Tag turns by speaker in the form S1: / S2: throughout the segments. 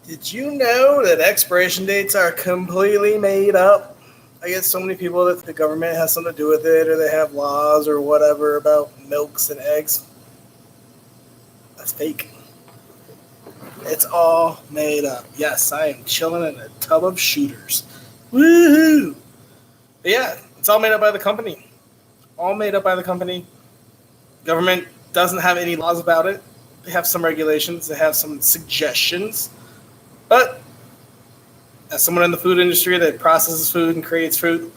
S1: Did you know that expiration dates are completely made up? I get so many people that the government has something to do with it, or they have laws or whatever about milks and eggs. That's fake. It's all made up. Yes, I am chilling in a tub of shooters. Woohoo! But yeah, it's all made up by the company. All made up by the company. Government doesn't have any laws about it. They have some regulations. They have some suggestions. But as someone in the food industry that processes food and creates food,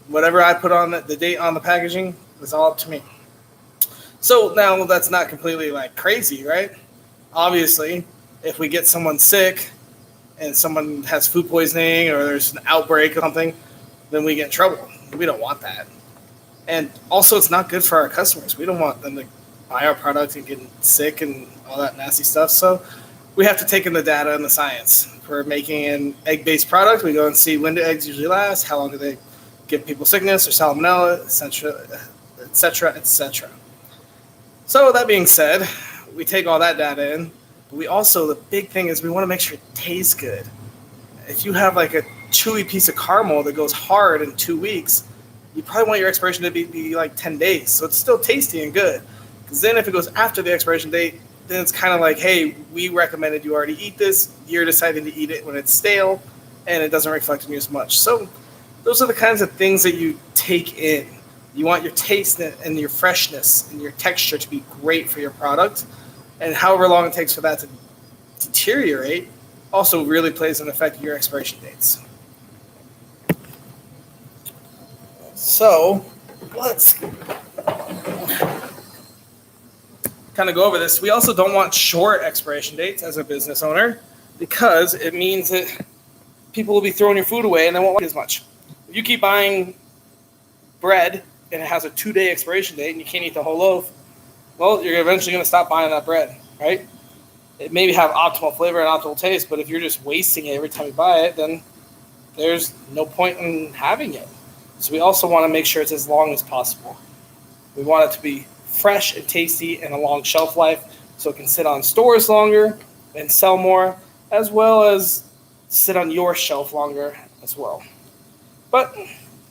S1: whatever I put on the date on the packaging is all up to me. So now that's not completely like crazy, right? Obviously, if we get someone sick and someone has food poisoning or there's an outbreak or something, then we get in trouble. We don't want that. And also, it's not good for our customers. We don't want them to buy our product and get sick and all that nasty stuff. So we have to take in the data and the science. For making an egg-based product, we go and see when do eggs usually last, how long do they give people sickness or salmonella, etc., etc., etc. So that being said, we take all that data in. But we also, the big thing is we want to make sure it tastes good. If you have like a chewy piece of caramel that goes hard in 2 weeks, you probably want your expiration date to be like 10 days. So it's still tasty and good. Because then if it goes after the expiration date, then it's kind of like, hey, we recommended you already eat this. You're deciding to eat it when it's stale, and it doesn't reflect on you as much. So those are the kinds of things that you take in. You want your taste and your freshness and your texture to be great for your product. And however long it takes for that to deteriorate also really plays an effect on your expiration dates. So let's kind of go over this. We also don't want short expiration dates as a business owner because it means that people will be throwing your food away and they won't like it as much. If you keep buying bread and it has a 2-day expiration date and you can't eat the whole loaf, well, you're eventually going to stop buying that bread, right? It may have optimal flavor and optimal taste, but if you're just wasting it every time you buy it, then there's no point in having it. So we also want to make sure it's as long as possible. We want it to be fresh and tasty and a long shelf life so it can sit on stores longer and sell more, as well as sit on your shelf longer as well. But,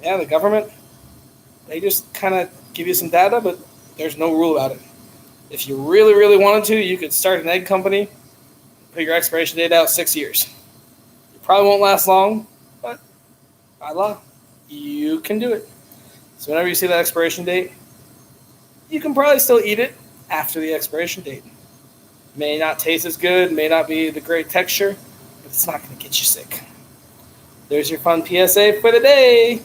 S1: yeah, the government, they just kind of give you some data, but there's no rule about it. If you really, really wanted to, you could start an egg company, put your expiration date out 6 years. You probably won't last long, but by law, you can do it. So whenever you see that expiration date, you can probably still eat it after the expiration date. May not taste as good, may not be the great texture, but it's not going to get you sick. There's your fun PSA for the day.